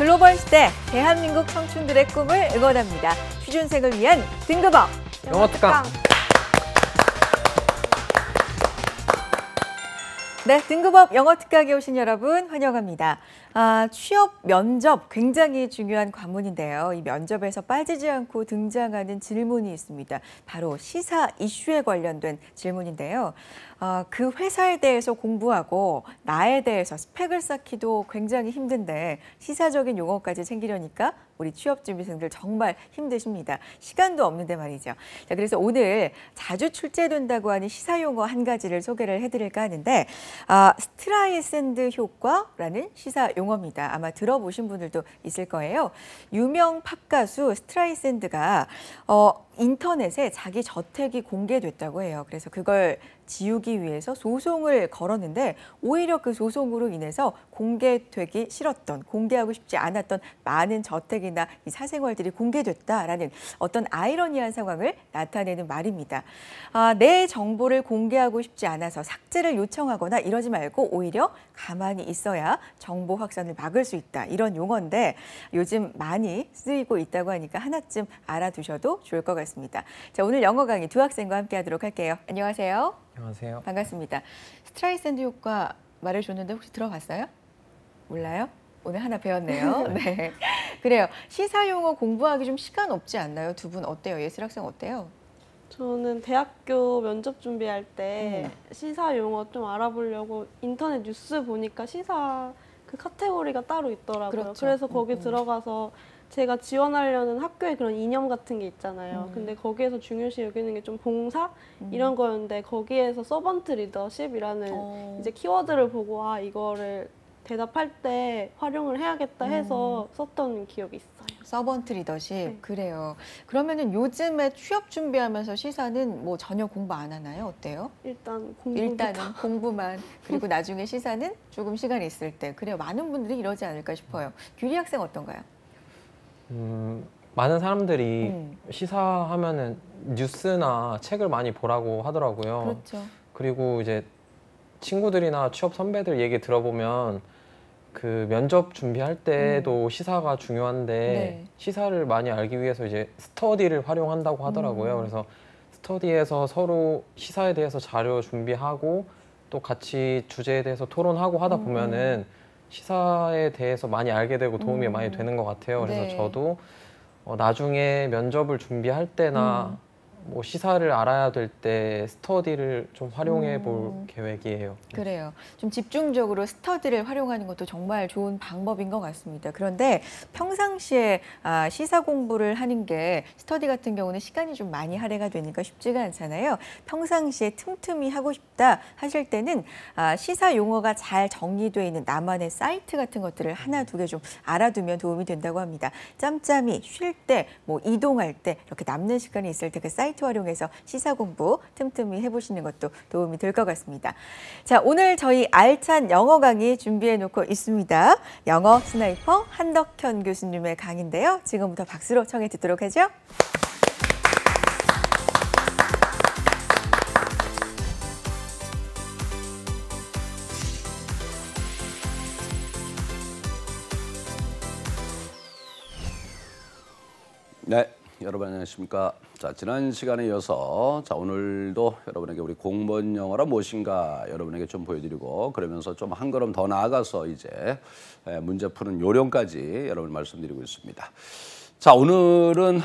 글로벌 시대 대한민국 청춘들의 꿈을 응원합니다. 취준생을 위한 등급업 영어 특강. 네, 등급업 영어 특강에 오신 여러분 환영합니다. 취업 면접 굉장히 중요한 관문인데요. 이 면접에서 빠지지 않고 등장하는 질문이 있습니다. 바로 시사 이슈에 관련된 질문인데요. 그 회사에 대해서 공부하고 나에 대해서 스펙을 쌓기도 굉장히 힘든데 시사적인 용어까지 챙기려니까 우리 취업준비생들 정말 힘드십니다. 시간도 없는데 말이죠. 자, 그래서 오늘 자주 출제된다고 하는 시사용어 한 가지를 소개를 해드릴까 하는데 스트라이샌드 효과라는 시사용어입니다. 아마 들어보신 분들도 있을 거예요. 유명 팝 가수 스트라이샌드가 인터넷에 자기 저택이 공개됐다고 해요. 그래서 그걸 지우기 위해서 소송을 걸었는데 오히려 그 소송으로 인해서 공개되기 싫었던, 공개하고 싶지 않았던 많은 저택이나 이 사생활들이 공개됐다라는 어떤 아이러니한 상황을 나타내는 말입니다. 내 정보를 공개하고 싶지 않아서 삭제를 요청하거나 이러지 말고 오히려 가만히 있어야 정보 확산을 막을 수 있다. 이런 용어인데 요즘 많이 쓰이고 있다고 하니까 하나쯤 알아두셔도 좋을 것 같습니다. 자, 오늘 영어 강의 두 학생과 함께 하도록 할게요. 안녕하세요. 안녕하세요. 반갑습니다. 스트라이샌드 효과 말해줬는데 혹시 들어봤어요? 몰라요? 오늘 하나 배웠네요. 네, 그래요. 시사용어 공부하기 좀 시간 없지 않나요? 두 분 어때요? 예슬 학생 어때요? 저는 대학교 면접 준비할 때 시사 용어 좀 알아보려고 인터넷 뉴스 보니까 시사 그 카테고리가 따로 있더라고요. 그렇죠. 그래서 거기 들어가서 제가 지원하려는 학교에 그런 이념 같은 게 있잖아요. 근데 거기에서 중요시 여기는 게 좀 봉사 이런 거였는데 거기에서 서번트 리더십이라는 이제 키워드를 보고 이거를 대답할 때 활용을 해야겠다 해서 썼던 기억이 있어요. 서번트 리더십. 네. 그래요. 그러면은 요즘에 취업 준비하면서 시사는 뭐 전혀 공부 안 하나요? 어때요? 일단 공부부터. 일단은 공부만. 그리고 나중에 시사는 조금 시간이 있을 때. 그래요. 많은 분들이 이러지 않을까 싶어요. 규리 학생 어떤가요? 많은 사람들이 시사하면은 뉴스나 책을 많이 보라고 하더라고요. 그렇죠. 그리고 이제 친구들이나 취업 선배들 얘기 들어보면 그 면접 준비할 때도 시사가 중요한데 네. 시사를 많이 알기 위해서 이제 스터디를 활용한다고 하더라고요. 그래서 스터디에서 서로 시사에 대해서 자료 준비하고 또 같이 주제에 대해서 토론하고 하다 보면은 시사에 대해서 많이 알게 되고 도움이 많이 되는 것 같아요. 그래서 네. 저도 나중에 면접을 준비할 때나 뭐 시사를 알아야 될 때 스터디를 좀 활용해 볼 계획이에요. 그래요. 좀 집중적으로 스터디를 활용하는 것도 정말 좋은 방법인 것 같습니다. 그런데 평상시에 시사 공부를 하는 게 스터디 같은 경우는 시간이 좀 많이 할애가 되니까 쉽지가 않잖아요. 평상시에 틈틈이 하고 싶다 하실 때는 시사 용어가 잘 정리되어 있는 나만의 사이트 같은 것들을 하나 두 개 좀 알아두면 도움이 된다고 합니다. 짬짬이 쉴 때, 뭐 이동할 때 이렇게 남는 시간이 있을 때 그 사이트 활용해서 시사 공부 틈틈이 해보시는 것도 도움이 될 것 같습니다. 자, 오늘 저희 알찬 영어 강의 준비해 놓고 있습니다. 영어 스나이퍼 한덕현 교수님의 강의인데요. 지금부터 박수로 청해 듣도록 하죠. 네, 여러분 안녕하십니까? 자, 지난 시간에 이어서 오늘도 여러분에게 우리 공무원 영어란 무엇인가 여러분에게 좀 보여드리고 그러면서 좀 한 걸음 더 나아가서 이제 문제 푸는 요령까지 여러분 말씀드리고 있습니다. 자, 오늘은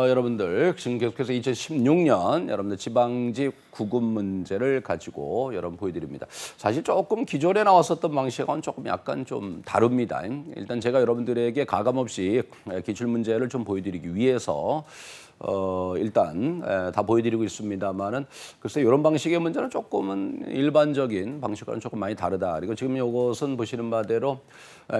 여러분들 지금 계속해서 2016년 여러분들 지방직 구급 문제를 가지고 여러분 보여드립니다. 사실 조금 기존에 나왔었던 방식과는 조금 약간 좀 다릅니다. 일단 제가 여러분들에게 가감없이 기출 문제를 좀 보여드리기 위해서 일단 다 보여드리고 있습니다만은 글쎄 이런 방식의 문제는 조금은 일반적인 방식과는 조금 많이 다르다. 그리고 지금 이것은 보시는 바대로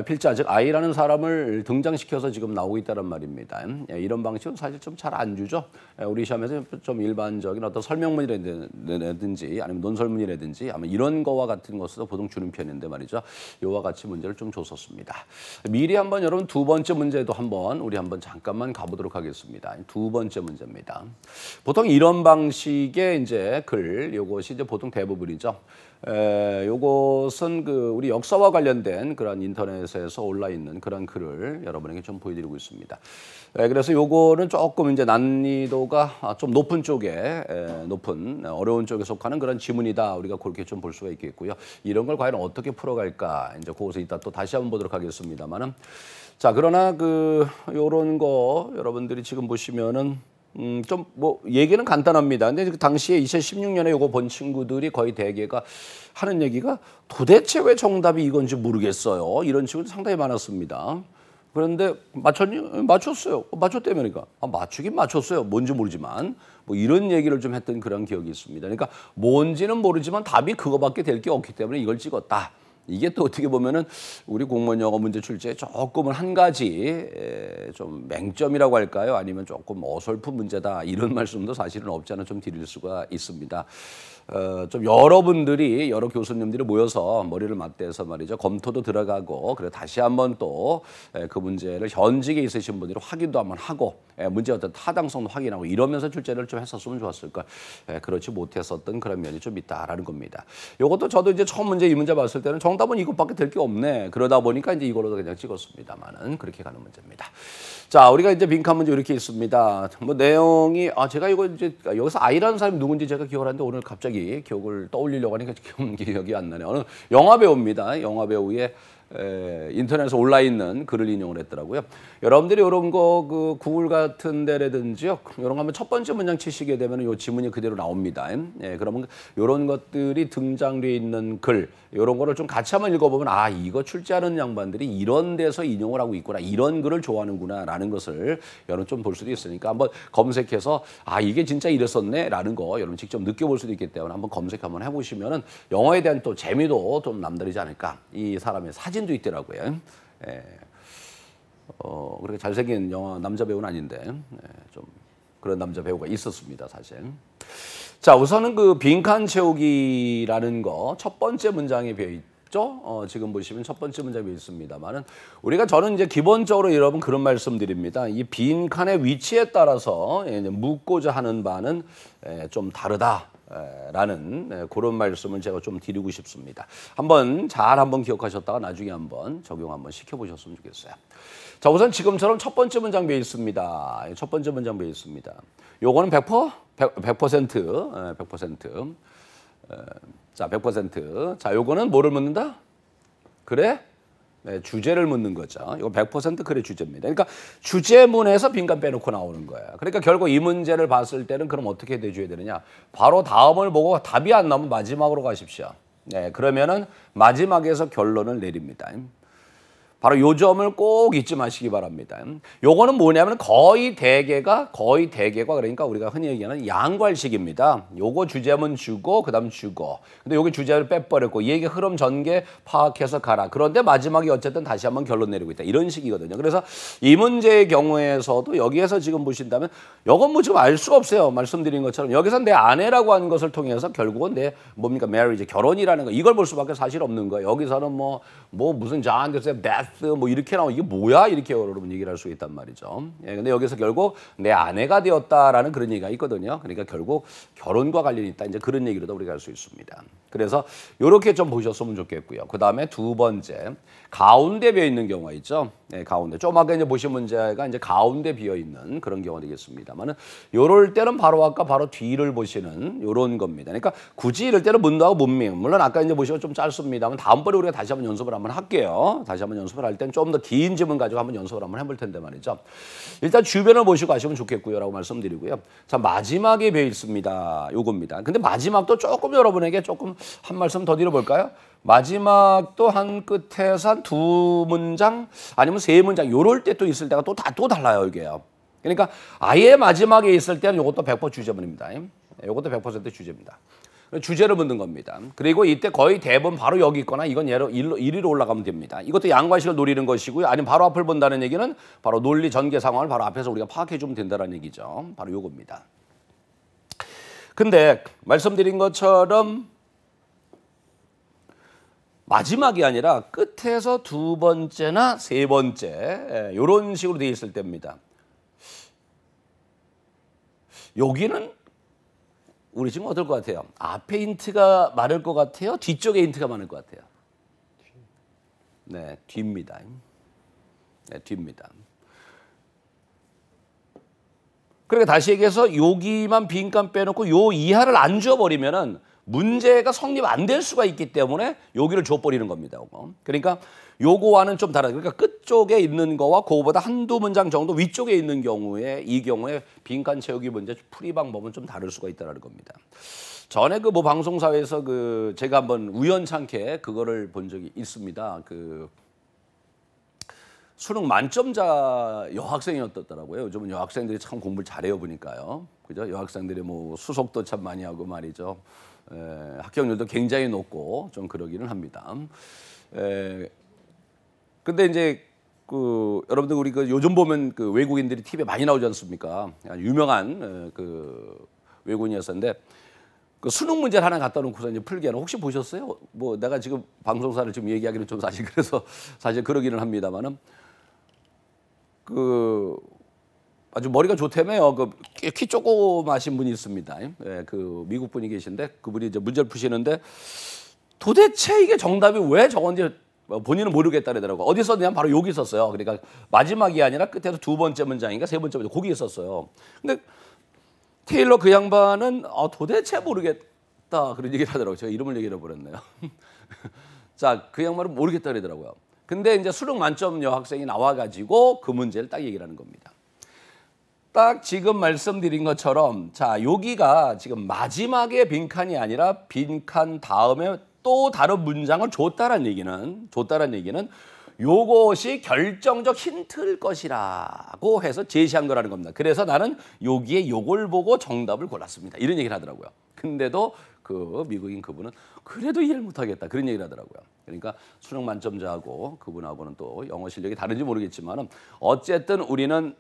필자 즉 I라는 사람을 등장시켜서 지금 나오고 있다는 말입니다. 이런 방식은 사실 좀 잘 안 주죠. 우리 시험에서 좀 일반적인 어떤 설명문이라든지 아니면 논설문이라든지 아마 이런 거와 같은 것을 보통 주는 편인데 말이죠. 이와 같이 문제를 좀 줬었습니다. 미리 한번 여러분 두 번째 문제도 우리 한번 잠깐만 가보도록 하겠습니다. 두 번째 문제입니다. 보통 이런 방식의 이제 글, 이것이 이제 보통 대부분이죠. 요것은 우리 역사와 관련된 그런 인터넷에서 올라 있는 그런 글을 여러분에게 좀 보여드리고 있습니다. 그래서 요거는 조금 이제 난이도가 좀 높은 쪽에 높은 어려운 쪽에 속하는 그런 지문이다. 우리가 그렇게 좀 볼 수가 있겠고요. 이런 걸 과연 어떻게 풀어갈까? 이제 그것을 이따 또 다시 한번 보도록 하겠습니다만은. 자, 그러나 요런 거 여러분들이 지금 보시면은 좀 뭐 얘기는 간단합니다. 근데 그 당시에 2016년에 요거 본 친구들이 거의 대개가 하는 얘기가 도대체 왜 정답이 이건지 모르겠어요. 이런 친구들 상당히 많았습니다. 그런데 맞췄니? 맞췄어요. 맞췄다며니까. 맞추긴 맞췄어요. 뭔지 모르지만. 뭐 이런 얘기를 좀 했던 그런 기억이 있습니다. 그러니까 뭔지는 모르지만 답이 그거밖에 될 게 없기 때문에 이걸 찍었다. 이게 또 어떻게 보면은 우리 공무원 영어 문제 출제에 조금은 한 가지 좀 맹점이라고 할까요? 아니면 조금 어설픈 문제다. 이런 말씀도 사실은 없지 않아 좀 드릴 수가 있습니다. 좀 여러분들이 여러 교수님들이 모여서 머리를 맞대서 말이죠. 검토도 들어가고 그래 다시 한번 또 그 문제를 현직에 있으신 분들이 확인도 한번 하고 문제의 어떤 타당성도 확인하고 이러면서 출제를 좀 했었으면 좋았을 걸. 그렇지 못했었던 그런 면이 좀 있다라는 겁니다. 이것도 저도 이제 처음 문제 이 문제 봤을 때는 정답은 이것밖에 될 게 없네. 그러다 보니까 이제 이걸로 그냥 찍었습니다만은 그렇게 가는 문제입니다. 자, 우리가 이제 빈칸 문제 이렇게 있습니다. 뭐 내용이 제가 이거 이제 여기서 아이라는 사람이 누군지 제가 기억을 하는데 오늘 갑자기 기억을 떠올리려고 하니까 기억이 안 나네요. 어느 영화 배우입니다. 영화 배우의 인터넷에 올라 있는 글을 인용을 했더라고요. 여러분들이 이런 거 구글 같은 데라든지요. 이런 거 하면 첫 번째 문장 치시게 되면 이 지문이 그대로 나옵니다. 그러면 이런 것들이 등장되어 있는 글 이런 거를 좀 같이 한번 읽어보면 이거 출제하는 양반들이 이런 데서 인용을 하고 있구나. 이런 글을 좋아하는구나 라는 것을 여러분 좀 볼 수도 있으니까 한번 검색해서 이게 진짜 이랬었네 라는 거 여러분 직접 느껴볼 수도 있기 때문에 한번 검색 한번 해보시면은 영어에 대한 또 재미도 좀 남다르지 않을까. 이 사람의 사진도 있더라고요. 그렇게 잘생긴 영화 남자 배우는 아닌데 좀 그런 남자 배우가 있었습니다, 사실. 자, 우선은 빈칸 채우기라는 거 첫 번째 문장에 배어 있죠. 지금 보시면 첫 번째 문장에 배어 있습니다만은 저는 이제 기본적으로 여러분 그런 말씀드립니다. 이 빈칸의 위치에 따라서 묻고자 하는 바는 좀 다르다. 라는 그런 말씀을 제가 좀 드리고 싶습니다. 한번 기억하셨다가 나중에 한번 적용 한번 시켜보셨으면 좋겠어요. 자, 우선 지금처럼 첫 번째 문장 배어 있습니다. 첫 번째 문장 배어 있습니다. 요거는 100%? 100%. 자, 100%. 자, 요거는 뭐를 묻는다? 그래? 주제를 묻는 거죠. 이거 100% 그래 주제입니다. 그러니까 주제문에서 빈칸 빼놓고 나오는 거예요. 그러니까 결국 이 문제를 봤을 때는 그럼 어떻게 대줘야 되느냐? 바로 다음을 보고 답이 안 나오면 마지막으로 가십시오. 그러면은 마지막에서 결론을 내립니다. 바로 요 점을 꼭 잊지 마시기 바랍니다. 요거는 뭐냐면 거의 대개가 그러니까 우리가 흔히 얘기하는 양괄식입니다. 요거 주제문 주고 그다음 주고. 근데 여기 주제를 빼버렸고 이 얘기 흐름 전개 파악해서 가라. 그런데 마지막에 어쨌든 다시 한번 결론 내리고 있다. 이런 식이거든요. 그래서 이 문제의 경우에서도 여기에서 지금 보신다면 요건 뭐 지금 알 수가 없어요. 말씀드린 것처럼 여기서 내 아내라고 하는 것을 통해서 결국은 내 뭡니까 marriage 결혼이라는 거 이걸 볼 수밖에 사실 없는 거예요. 여기서는 뭐 무슨 John Beth 뭐 이렇게 나오면 이게 뭐야? 이렇게 여러분 얘기를 할 수 있단 말이죠. 근데 여기서 결국 내 아내가 되었다라는 그런 얘기가 있거든요. 그러니까 결국 결혼과 관련이 있다. 이제 그런 얘기로도 우리가 할 수 있습니다. 그래서 이렇게 좀 보셨으면 좋겠고요. 그 다음에 두 번째 가운데 비어 있는 경우가 있죠. 가운데 좀 아까 이제 보신 문제가 이제 가운데 비어 있는 그런 경우가 되겠습니다만은 요럴 때는 바로 아까 바로 뒤를 보시는 요런 겁니다. 그러니까 굳이 이럴 때는 문도하고 문명 물론 아까 이제 보시면 좀 짧습니다만 다음번에 우리가 다시 한번 연습을 한번 할게요. 다시 한번 연습을 할 땐 좀 더 긴 지문 가지고 한번 연습을 한번 해볼 텐데 말이죠. 일단 주변을 보시고 하시면 좋겠고요. 라고 말씀드리고요. 자, 마지막에 배어 있습니다. 요겁니다. 근데 마지막도 조금 여러분에게 조금 한 말씀 더 드려볼까요? 마지막도 한 끝에서 한 두 문장 아니면 세 문장 요럴 때 또 있을 때가 또 달라요. 이게요. 그러니까 아예 마지막에 있을 때는 요것도 100% 주제문입니다. 요것도 100% 주제입니다. 주제를 묻는 겁니다. 그리고 이때 거의 대부분 바로 여기 있거나 이건 예로 1위로 올라가면 됩니다. 이것도 양관식을 노리는 것이고요. 아니면 바로 앞을 본다는 얘기는 바로 논리 전개 상황을 바로 앞에서 우리가 파악해 주면 된다는 얘기죠. 바로 요겁니다. 근데 말씀드린 것처럼 마지막이 아니라 끝에서 두 번째나 세 번째 이런 식으로 되어 있을 때입니다. 여기는 우리 지금 어떨 것 같아요? 앞에 힌트가 많을 것 같아요? 뒤쪽에 힌트가 많을 것 같아요? 네, 뒤입니다. 네, 뒤입니다. 그러니까 다시 얘기해서 여기만 빈칸 빼놓고 요 이하를 안 줘버리면은 문제가 성립 안 될 수가 있기 때문에 여기를 줘버리는 겁니다. 그러니까 요거와는 좀 다르다. 그러니까 끝쪽에 있는 거와 그거보다 한두 문장 정도 위쪽에 있는 경우에 이 경우에 빈칸 채우기 문제 풀이 방법은 좀 다를 수가 있다는 겁니다. 전에 그 뭐 방송사에서 그 제가 한번 우연찮게 그거를 본 적이 있습니다. 그 수능 만점자 여학생이었더라고요. 요즘은 여학생들이 참 공부를 잘해요 보니까요. 그죠? 여학생들이 뭐 수속도 참 많이 하고 말이죠. 합격률도 굉장히 높고 좀 그러기는 합니다. 근데 이제 그 여러분들 우리 그 요즘 보면 그 외국인들이 TV에 많이 나오지 않습니까? 유명한 그 외국인이었었는데 그 수능 문제를 하나 갖다 놓고서 이제 풀기에는 혹시 보셨어요? 뭐 내가 지금 방송사를 지금 얘기하기는 좀 사실 그래서 사실 그러기는 합니다만은 그 아주 머리가 좋다며요. 그 키 조그마신 분이 있습니다. 그 미국 분이 계신데 그분이 이제 문제를 푸시는데 도대체 이게 정답이 왜 저건지 본인은 모르겠다 그러더라고요. 어디 썼냐면 바로 여기 있었어요. 그러니까 마지막이 아니라 끝에서 두 번째 문장인가 세 번째 문장 거기 있었어요. 근데 테일러 그 양반은 도대체 모르겠다 그런 얘기를 하더라고요. 제가 이름을 얘기해 버렸네요. 자, 그 양반은 모르겠다 그러더라고요. 근데 이제 수능 만점 여학생이 나와가지고 그 문제를 딱 얘기를 하는 겁니다. 딱 지금 말씀드린 것처럼 자 여기가 지금 마지막에 빈칸이 아니라 빈칸 다음에 또 다른 문장을 줬다는 얘기는 요것이 결정적 힌트일 것이라고 해서 제시한 거라는 겁니다. 그래서 나는 여기에 요걸 보고 정답을 골랐습니다. 이런 얘기를 하더라고요. 근데도 그 미국인 그분은 그래도 이해를 못하겠다 그런 얘기를 하더라고요. 그러니까 수능 만점자하고 그분하고는 또 영어 실력이 다른지 모르겠지만 어쨌든 우리는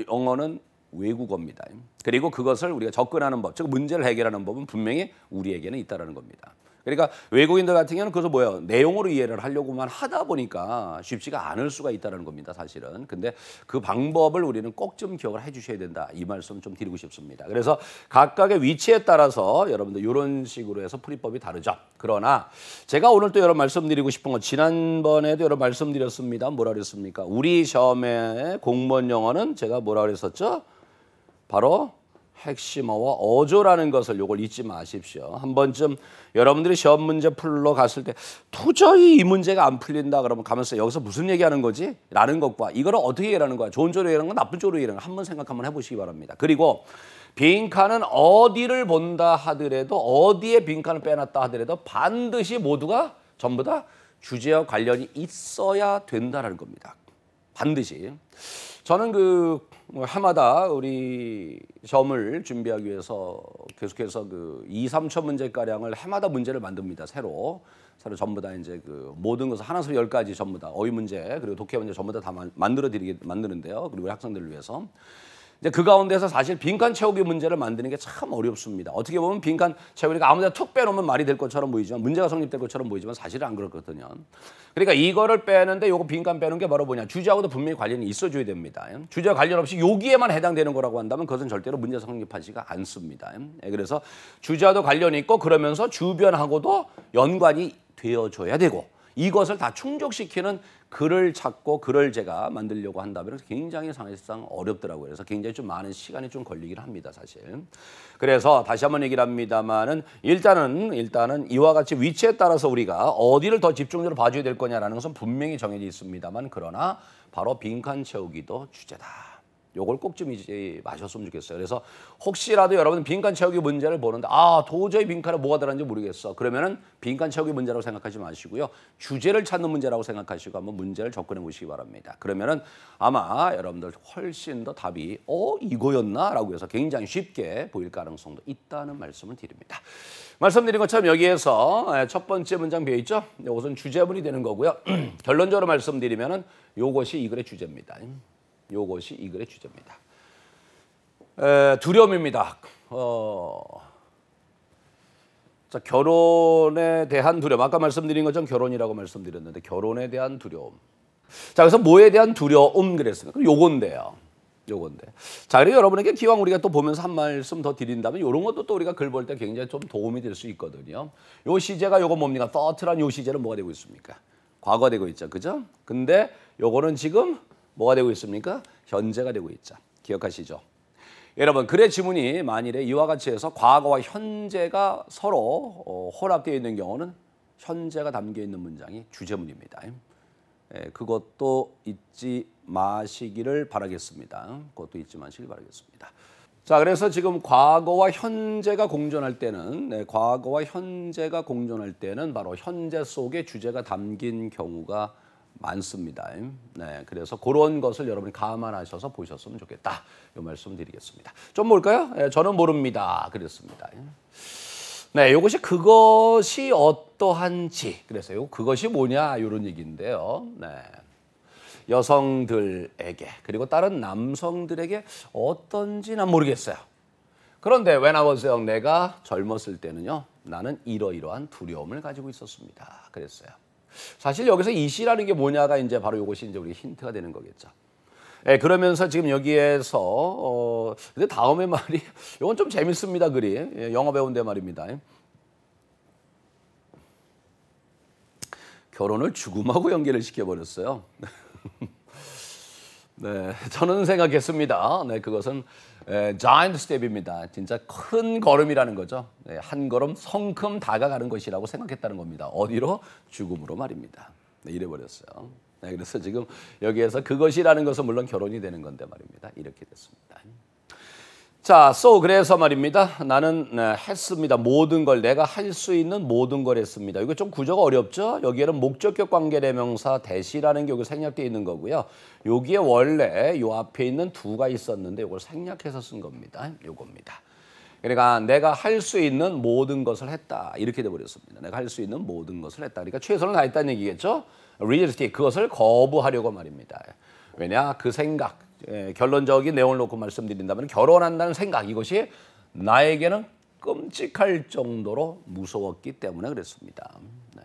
영어는 외국어입니다. 그리고 그것을 우리가 접근하는 법, 즉 문제를 해결하는 법은 분명히 우리에게는 있다는 겁니다. 그러니까 외국인들 같은 경우는 그것을 뭐예요? 내용으로 이해를 하려고만 하다 보니까 쉽지가 않을 수가 있다는 겁니다, 사실은. 근데 그 방법을 우리는 꼭 좀 기억을 해 주셔야 된다. 이 말씀 좀 드리고 싶습니다. 그래서 각각의 위치에 따라서 여러분들 이런 식으로 해서 풀이법이 다르죠. 그러나 제가 오늘 또 여러분 말씀드리고 싶은 건 지난번에도 여러분 말씀드렸습니다. 뭐라 그랬습니까? 우리 시험의 공무원 영어는 제가 뭐라 그랬었죠? 바로 핵심어와 어조라는 것을 요걸 잊지 마십시오. 한 번쯤 여러분들이 시험 문제 풀러 갔을 때 도저히 이 문제가 안 풀린다 그러면 가면서 여기서 무슨 얘기하는 거지? 라는 것과 이거를 어떻게 얘기하는 거야? 좋은 쪽으로 얘기하는 건 나쁜 쪽으로 얘기하는 건 한번 생각 한번 해보시기 바랍니다. 그리고 빈칸은 어디를 본다 하더라도 어디에 빈칸을 빼놨다 하더라도 반드시 모두가 전부 다 주제와 관련이 있어야 된다는 겁니다. 반드시. 저는 그 해마다 우리 시험을 준비하기 위해서 계속해서 그 2, 3천 문제가량을 해마다 문제를 만듭니다. 새로 전부 다 이제 그 모든 것을 하나에서 10가지 전부 다 어휘 문제 그리고 독해 문제 전부 다 만드는데요. 그리고 우리 학생들을 위해서. 이제 그 가운데서 사실 빈칸 채우기 문제를 만드는 게 참 어렵습니다. 어떻게 보면 빈칸 채우기가 아무 데나 툭 빼놓으면 말이 될 것처럼 보이지만 문제가 성립될 것처럼 보이지만 사실은 안 그렇거든요. 그러니까 이거를 빼는데 요거 빈칸 빼는 게 바로 뭐냐. 주제하고도 분명히 관련이 있어줘야 됩니다. 주제와 관련 없이 여기에만 해당되는 거라고 한다면 그것은 절대로 문제 성립하지가 않습니다. 그래서 주제와도 관련이 있고 그러면서 주변하고도 연관이 되어줘야 되고 이것을 다 충족시키는 글을 찾고 글을 제가 만들려고 한다면 굉장히 사실상 어렵더라고요. 그래서 굉장히 좀 많은 시간이 좀 걸리긴 합니다, 사실. 그래서 다시 한번 얘기를 합니다만은 일단은 이와 같이 위치에 따라서 우리가 어디를 더 집중적으로 봐줘야 될 거냐라는 것은 분명히 정해져 있습니다만 그러나 바로 빈칸 채우기도 주제다. 요걸 꼭 좀 이제 마셨으면 좋겠어요. 그래서 혹시라도 여러분 빈칸 채우기 문제를 보는데 도저히 빈칸에 뭐가 들어간지 모르겠어. 그러면은 빈칸 채우기 문제라고 생각하지 마시고요. 주제를 찾는 문제라고 생각하시고 한번 문제를 접근해 보시기 바랍니다. 그러면은 아마 여러분들 훨씬 더 답이 이거였나라고 해서 굉장히 쉽게 보일 가능성도 있다는 말씀을 드립니다. 말씀드린 것처럼 여기에서 첫 번째 문장 배어 있죠. 이것은 주제문이 되는 거고요. 결론적으로 말씀드리면은 요것이 이 글의 주제입니다. 요것이 이 글의 주제입니다. 두려움입니다. 자, 결혼에 대한 두려움. 아까 말씀드린 것처럼 결혼이라고 말씀드렸는데 결혼에 대한 두려움. 자, 그래서 뭐에 대한 두려움 그랬습니까? 요건데요. 요건데. 자, 그리고 여러분에게 기왕 우리가 또 보면서 한 말씀 더 드린다면 이런 것도 또 우리가 글 볼 때 굉장히 좀 도움이 될 수 있거든요. 요 시제가 요거 뭡니까? thought란 요 시제는 뭐가 되고 있습니까? 과거가 되고 있죠. 그죠? 근데 요거는 지금 뭐가 되고 있습니까? 현재가 되고 있죠. 기억하시죠? 여러분, 글의 지문이 만일에 이와 같이 해서 과거와 현재가 서로 혼합되어 있는 경우는 현재가 담겨 있는 문장이 주제문입니다. 그것도 잊지 마시기를 바라겠습니다. 그것도 잊지 마시길 바라겠습니다. 자, 그래서 지금 과거와 현재가 공존할 때는 과거와 현재가 공존할 때는 바로 현재 속에 주제가 담긴 경우가 많습니다. 네, 그래서 그런 것을 여러분이 감안하셔서 보셨으면 좋겠다. 이 말씀 드리겠습니다. 좀 뭘까요? 저는 모릅니다. 그랬습니다. 네, 이것이 그것이 어떠한지 그래서요. 그것이 뭐냐 이런 얘기인데요. 네. 여성들에게 그리고 다른 남성들에게 어떤지 난 모르겠어요. 그런데 when I was young, 내가 젊었을 때는요. 나는 이러이러한 두려움을 가지고 있었습니다. 그랬어요. 사실 여기서 이시라는 게 뭐냐가 이제 바로 이것이 이제 우리 힌트가 되는 거겠죠. 그러면서 지금 여기에서 근데 다음에 말이 이건 좀 재밌습니다. 글이 영어 배운데 말입니다. 결혼을 죽음하고 연계를 시켜버렸어요. 네, 저는 생각했습니다. 네, 그것은 giant step입니다. 진짜 큰 걸음이라는 거죠. 네, 한 걸음 성큼 다가가는 것이라고 생각했다는 겁니다. 어디로? 죽음으로 말입니다. 네, 이래버렸어요. 네, 그래서 지금 여기에서 그것이라는 것은 물론 결혼이 되는 건데 말입니다. 이렇게 됐습니다. 자, so 그래서 말입니다. 나는 했습니다. 모든 걸 내가 할 수 있는 모든 걸 했습니다. 이거 좀 구조가 어렵죠? 여기에는 목적격 관계대명사 대시라는 게 여기 생략되어 있는 거고요. 여기에 원래 요 앞에 있는 두가 있었는데 이걸 생략해서 쓴 겁니다. 요겁니다. 그러니까 내가 할 수 있는 모든 것을 했다. 이렇게 돼버렸습니다. 내가 할 수 있는 모든 것을 했다. 그러니까 최선을 다했다는 얘기겠죠? realistic, 그것을 거부하려고 말입니다. 왜냐? 그 생각, 결론적인 내용을 놓고 말씀드린다면 결혼한다는 생각, 이것이 나에게는 끔찍할 정도로 무서웠기 때문에 그랬습니다. 네.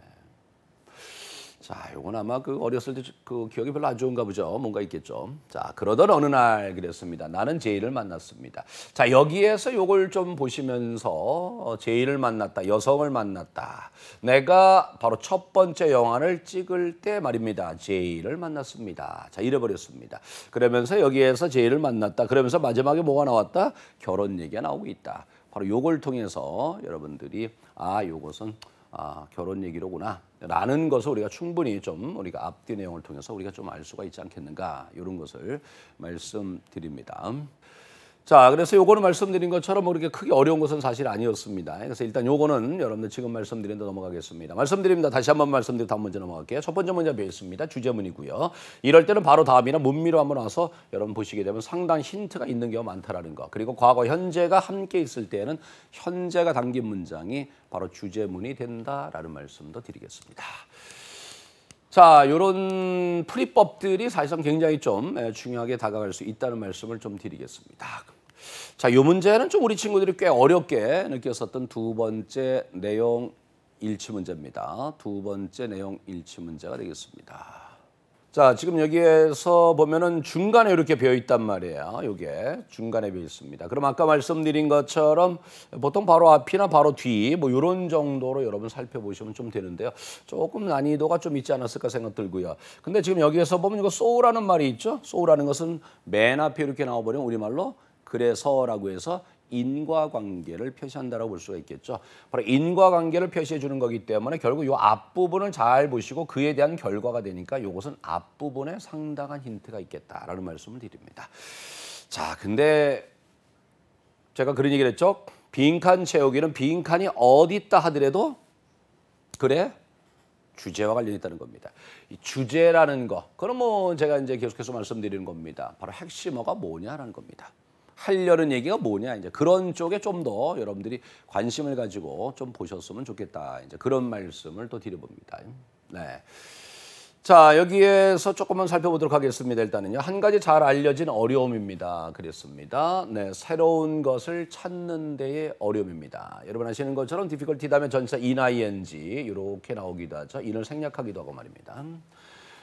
자, 요건 아마 그 어렸을 때 그 기억이 별로 안 좋은가 보죠. 뭔가 있겠죠. 자, 그러던 어느 날 그랬습니다. 나는 제이를 만났습니다. 자, 여기에서 요걸 좀 보시면서 제이를 만났다, 여성을 만났다. 내가 바로 첫 번째 영화를 찍을 때 말입니다. 제이를 만났습니다. 자, 이래버렸습니다. 그러면서 여기에서 제이를 만났다. 그러면서 마지막에 뭐가 나왔다? 결혼 얘기가 나오고 있다. 바로 요걸 통해서 여러분들이 요것은 결혼 얘기로구나 라는 것을 우리가 충분히 좀 우리가 앞뒤 내용을 통해서 우리가 좀 알 수가 있지 않겠는가 이런 것을 말씀드립니다. 자, 그래서 요거는 말씀드린 것처럼 그렇게 크게 어려운 것은 사실 아니었습니다. 그래서 일단 요거는 여러분들 지금 말씀드린 데 넘어가겠습니다. 말씀드립니다. 다시 한번 말씀드리고 다음 문제 넘어갈게요. 첫 번째 문제 배웠습니다. 주제문이고요. 이럴 때는 바로 다음이나 문미로 한번 와서 여러분 보시게 되면 상당히 힌트가 있는 경우가 많다라는 거. 그리고 과거, 현재가 함께 있을 때는 현재가 담긴 문장이 바로 주제문이 된다라는 말씀도 드리겠습니다. 자, 이런 풀이법들이 사실상 굉장히 좀 중요하게 다가갈 수 있다는 말씀을 좀 드리겠습니다. 자, 이 문제는 좀 우리 친구들이 꽤 어렵게 느꼈었던 두 번째 내용 일치 문제입니다. 두 번째 내용 일치 문제가 되겠습니다. 자, 지금 여기에서 보면은 중간에 이렇게 배어 있단 말이에요. 이게 중간에 배어 있습니다. 그럼 아까 말씀드린 것처럼 보통 바로 앞이나 바로 뒤 뭐 이런 정도로 여러분 살펴보시면 좀 되는데요. 조금 난이도가 좀 있지 않았을까 생각 들고요. 근데 지금 여기에서 보면 이거 so라는 말이 있죠. so라는 것은 맨 앞에 이렇게 나와버리면 우리말로 그래서라고 해서 인과관계를 표시한다라고 볼 수가 있겠죠. 바로 인과관계를 표시해 주는 거기 때문에 결국 이 앞부분을 잘 보시고 그에 대한 결과가 되니까 이것은 앞부분에 상당한 힌트가 있겠다라는 말씀을 드립니다. 자, 근데 제가 그런 얘기를 했죠. 빈칸 채우기는 빈칸이 어디 있다 하더라도 그래 주제와 관련이 있다는 겁니다. 이 주제라는 거, 그럼 뭐 제가 이제 계속해서 말씀드리는 겁니다. 바로 핵심어가 뭐냐라는 겁니다. 하려는 얘기가 뭐냐, 이제 그런 쪽에 좀 더 여러분들이 관심을 가지고 좀 보셨으면 좋겠다. 이제 그런 말씀을 또 드려봅니다. 네. 자, 여기에서 조금만 살펴보도록 하겠습니다. 일단은요, 한 가지 잘 알려진 어려움입니다. 그랬습니다. 네, 새로운 것을 찾는 데의 어려움입니다. 여러분 아시는 것처럼 difficulty 다음에 전치사 in ing 이렇게 나오기도 하죠. in을 생략하기도 하고 말입니다.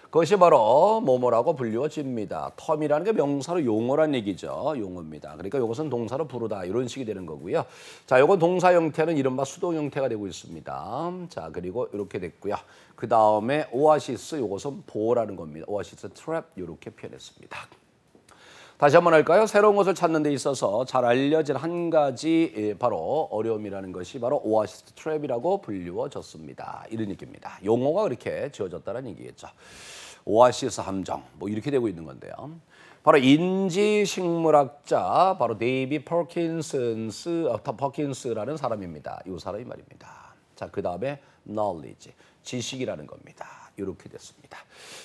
그것이 바로 뭐뭐라고 불리워집니다. 텀이라는 게 명사로 용어란 얘기죠. 용어입니다. 그러니까 이것은 동사로 부르다 이런 식이 되는 거고요. 자, 이건 동사 형태는 이른바 수동 형태가 되고 있습니다. 자, 그리고 이렇게 됐고요. 그 다음에 오아시스, 이것은 보호라는 겁니다. 오아시스 트랩 이렇게 표현했습니다. 다시 한번 할까요? 새로운 것을 찾는 데 있어서 잘 알려진 한 가지 바로 어려움이라는 것이 바로 오아시스 트랩이라고 불리워졌습니다. 이런 얘기입니다. 용어가 그렇게 지어졌다는 얘기겠죠. 오아시스 함정 뭐 이렇게 되고 있는 건데요. 바로 인지식물학자 바로 데이비 퍼킨스라는 사람입니다. 이 사람이 말입니다. 자, 그 다음에 knowledge, 지식이라는 겁니다. 이렇게 됐습니다.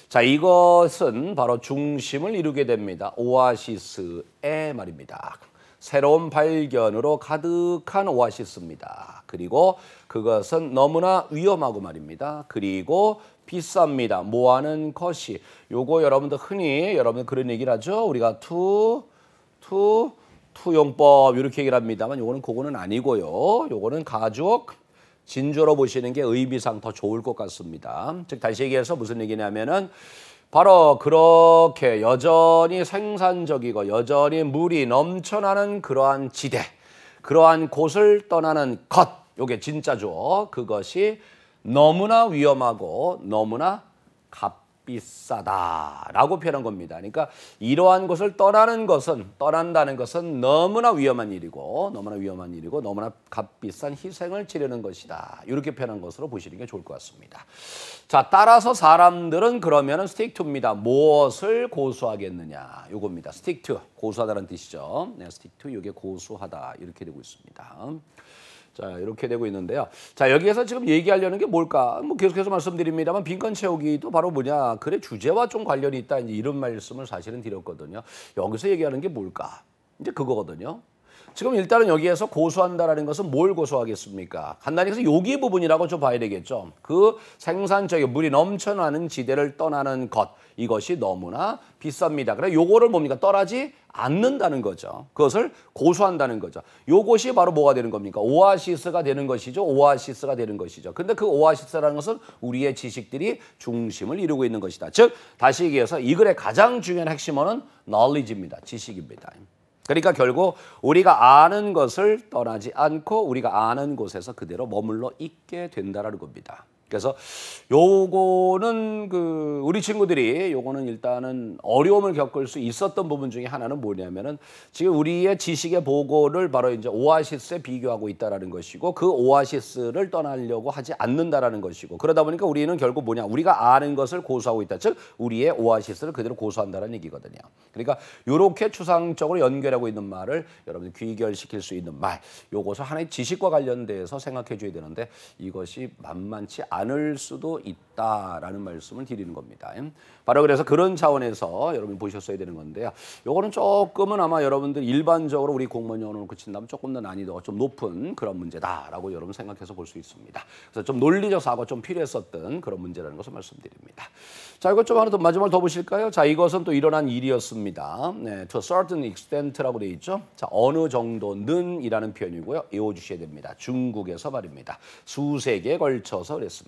자, 이것은 바로 중심을 이루게 됩니다. 오아시스의 말입니다. 새로운 발견으로 가득한 오아시스입니다. 그리고 그것은 너무나 위험하고 말입니다. 그리고 비쌉니다. 뭐 하는 것이. 요거 여러분들 흔히 여러분 그런 얘기를 하죠. 우리가 투용법 이렇게 얘기를 합니다만 요거는 그거는 아니고요. 요거는 가죽 진주로 보시는 게 의미상 더 좋을 것 같습니다. 즉 다시 얘기해서 무슨 얘기냐면은 바로 그렇게 여전히 생산적이고 여전히 물이 넘쳐나는 그러한 지대, 그러한 곳을 떠나는 것, 요게 진짜죠. 그것이 너무나 위험하고 너무나 값비싸다라고 표현한 겁니다. 그러니까 이러한 곳을 떠난다는 것은 너무나 위험한 일이고 너무나 값비싼 희생을 치르는 것이다. 이렇게 표현한 것으로 보시는 게 좋을 것 같습니다. 자, 따라서 사람들은 그러면은 stick to입니다. 무엇을 고수하겠느냐? 요겁니다. stick to, 고수하다는 뜻이죠. 네, stick to, 이게 고수하다 이렇게 되고 있습니다. 자, 이렇게 되고 있는데요. 자, 여기에서 지금 얘기하려는 게 뭘까? 뭐 계속해서 말씀드립니다만 빈칸 채우기도 바로 뭐냐? 그래, 주제와 좀 관련이 있다. 이제 이런 말씀을 사실은 드렸거든요. 여기서 얘기하는 게 뭘까? 이제 그거거든요. 지금 일단은 여기에서 고수한다라는 것은 뭘 고수하겠습니까? 간단히 해서 여기 부분이라고 좀 봐야 되겠죠. 그 생산적인 물이 넘쳐나는 지대를 떠나는 것. 이것이 너무나 비쌉니다. 그래, 요거를 뭡니까? 떠나지 않는다는 거죠. 그것을 고수한다는 거죠. 요것이 바로 뭐가 되는 겁니까? 오아시스가 되는 것이죠. 오아시스가 되는 것이죠. 근데 그 오아시스라는 것은 우리의 지식들이 중심을 이루고 있는 것이다. 즉, 다시 얘기해서 이 글의 가장 중요한 핵심어는 knowledge입니다. 지식입니다. 그러니까 결국 우리가 아는 것을 떠나지 않고 우리가 아는 곳에서 그대로 머물러 있게 된다라는 겁니다. 그래서 요거는 우리 친구들이 요거는 일단은 어려움을 겪을 수 있었던 부분 중에 하나는 뭐냐면은 지금 우리의 지식의 보고를 바로 이제 오아시스에 비교하고 있다라는 것이고 그 오아시스를 떠나려고 하지 않는다라는 것이고 그러다 보니까 우리는 결국 뭐냐 우리가 아는 것을 고수하고 있다. 즉 우리의 오아시스를 그대로 고수한다는 얘기거든요. 그러니까 요렇게 추상적으로 연결하고 있는 말을 여러분들 귀결시킬 수 있는 말 요것을 하나의 지식과 관련돼서 생각해 줘야 되는데 이것이 만만치 않을 수도 있다라는 말씀을 드리는 겁니다. 바로 그래서 그런 차원에서 여러분 보셨어야 되는 건데요. 요거는 조금은 아마 여러분들 일반적으로 우리 공무원 영어로 놓고 친다면 조금 더 난이도가 좀 높은 그런 문제다라고 여러분 생각해서 볼 수 있습니다. 그래서 좀 논리적 사고가 좀 필요했었던 그런 문제라는 것을 말씀드립니다. 자, 이것 좀 하나 더 마지막으로 더 보실까요? 자, 이것은 또 일어난 일이었습니다. 네, to a certain extent라고 되어 있죠. 자, 어느 정도는 이라는 표현이고요. 외워주셔야 됩니다. 중국에서 말입니다. 수세 개에 걸쳐서 그랬습니다.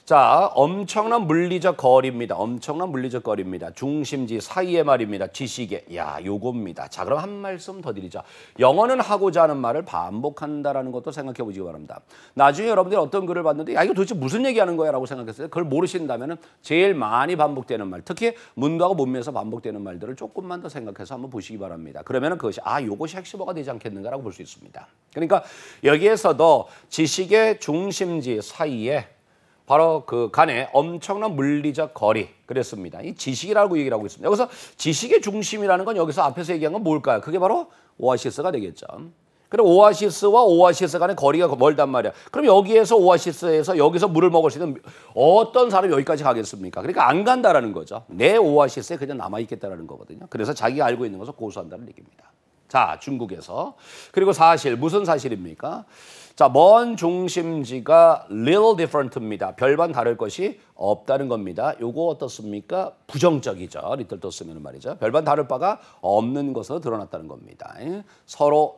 자, 엄청난 물리적 거리입니다. 엄청난 물리적 거리입니다. 중심지 사이의 말입니다. 지식의. 야, 요겁니다. 자, 그럼 한 말씀 더 드리자. 영어는 하고자 하는 말을 반복한다라는 것도 생각해 보시기 바랍니다. 나중에 여러분들이 어떤 글을 봤는데 야, 이거 도대체 무슨 얘기하는 거야? 라고 생각했어요. 그걸 모르신다면 제일 많이 반복되는 말, 특히 문도하고 문면에서 반복되는 말들을 조금만 더 생각해서 한번 보시기 바랍니다. 그러면 그것이 요것이 핵심어가 되지 않겠는가라고 볼 수 있습니다. 그러니까 여기에서도 지식의 중심지 사이에 바로 그 간에 엄청난 물리적 거리 그랬습니다. 이 지식이라고 얘기를 하고 있습니다. 여기서 지식의 중심이라는 건 여기서 앞에서 얘기한 건 뭘까요? 그게 바로 오아시스가 되겠죠. 그럼 오아시스와 오아시스 간의 거리가 멀단 말이야. 그럼 여기에서 오아시스에서 여기서 물을 먹을 수 있는 어떤 사람이 여기까지 가겠습니까? 그러니까 안 간다라는 거죠. 내 오아시스에 그냥 남아있겠다라는 거거든요. 그래서 자기가 알고 있는 것을 고수한다는 얘기입니다. 자, 중국에서. 그리고 사실, 무슨 사실입니까? 자, 먼 중심지가 little different입니다. 별반 다를 것이 없다는 겁니다. 요거 어떻습니까? 부정적이죠. little 또 쓰면 말이죠. 별반 다를 바가 없는 것으로 드러났다는 겁니다. 서로.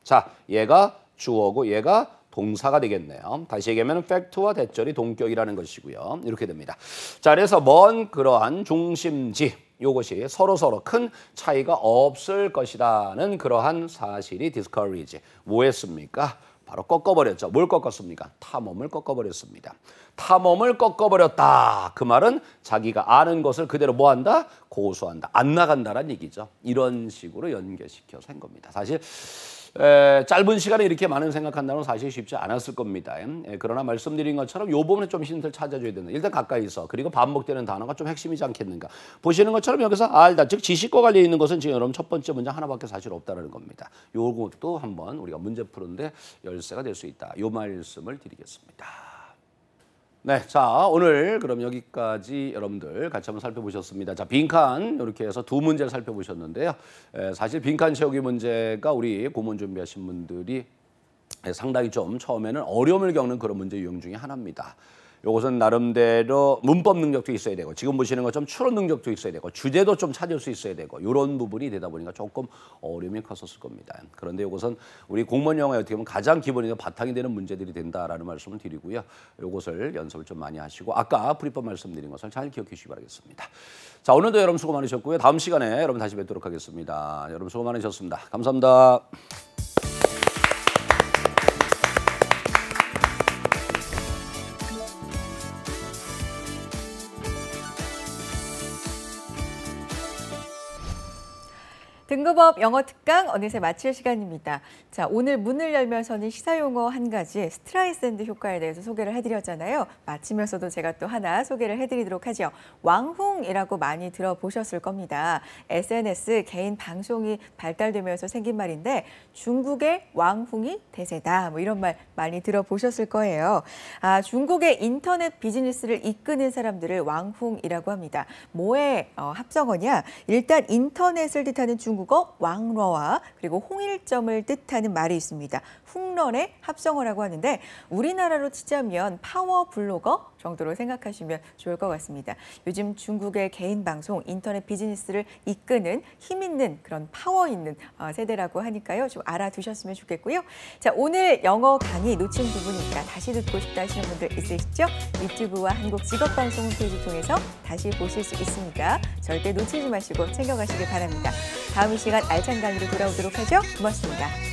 자, 얘가 주어고 얘가 동사가 되겠네요. 다시 얘기하면 팩트와 대절이 동격이라는 것이고요. 이렇게 됩니다. 자, 그래서 먼 그러한 중심지 요것이 서로서로 큰 차이가 없을 것이라는 그러한 사실이 discourage. 뭐 했습니까? 바로 꺾어버렸죠. 뭘 꺾었습니까? 탐험을 꺾어버렸습니다. 탐험을 꺾어버렸다. 그 말은 자기가 아는 것을 그대로 뭐한다? 고수한다. 안 나간다라는 얘기죠. 이런 식으로 연결시켜서 한 겁니다. 사실 짧은 시간에 이렇게 많은 생각한다는 건 사실 쉽지 않았을 겁니다. 그러나 말씀드린 것처럼 이 부분에 좀 힌트를 찾아줘야 된다. 일단 가까이서 그리고 반복되는 단어가 좀 핵심이지 않겠는가. 보시는 것처럼 여기서 알다, 즉 지식과 관련 있는 것은 지금 여러분 첫 번째 문장 하나밖에 사실 없다는 겁니다. 요것도 한번 우리가 문제 푸는데 열쇠가 될 수 있다. 요 말씀을 드리겠습니다. 네, 자 오늘 그럼 여기까지 여러분들 같이 한번 살펴보셨습니다. 자, 빈칸 이렇게 해서 두 문제를 살펴보셨는데요. 사실 빈칸 채우기 문제가 우리 고문 준비하신 분들이 상당히 좀 처음에는 어려움을 겪는 그런 문제 유형 중에 하나입니다. 요것은 나름대로 문법 능력도 있어야 되고 지금 보시는 것처럼 추론 능력도 있어야 되고 주제도 좀 찾을 수 있어야 되고 이런 부분이 되다 보니까 조금 어려움이 컸었을 겁니다. 그런데 이것은 우리 공무원 영어에 어떻게 보면 가장 기본이고 바탕이 되는 문제들이 된다라는 말씀을 드리고요. 이것을 연습을 좀 많이 하시고 아까 프리법 말씀드린 것을 잘 기억해 주시기 바라겠습니다. 자, 오늘도 여러분 수고 많으셨고요. 다음 시간에 여러분 다시 뵙도록 하겠습니다. 여러분 수고 많으셨습니다. 감사합니다. 등급업 영어 특강 어느새 마칠 시간입니다. 자, 오늘 문을 열면서는 시사용어 한 가지 스트라이샌드 효과에 대해서 소개를 해드렸잖아요. 마치면서도 제가 또 하나 소개를 해드리도록 하죠. 왕흥이라고 많이 들어보셨을 겁니다. SNS 개인 방송이 발달되면서 생긴 말인데 중국의 왕흥이 대세다. 뭐 이런 말 많이 들어보셨을 거예요. 중국의 인터넷 비즈니스를 이끄는 사람들을 왕흥이라고 합니다. 뭐의 합성어냐? 일단 인터넷을 뜻하는 중국어 왕러와 그리고 홍일점을 뜻하는 말이 있습니다. 훅런의 합성어라고 하는데 우리나라로 치자면 파워 블로거 정도로 생각하시면 좋을 것 같습니다. 요즘 중국의 개인 방송, 인터넷 비즈니스를 이끄는 힘 있는 그런 파워 있는 세대라고 하니까요. 좀 알아두셨으면 좋겠고요. 자, 오늘 영어 강의 놓친 부분이니까 다시 듣고 싶다 하시는 분들 있으시죠? 유튜브와 한국직업방송 홈페이지 통해서 다시 보실 수 있으니까 절대 놓치지 마시고 챙겨가시길 바랍니다. 다음 시간 알찬 강의로 돌아오도록 하죠. 고맙습니다.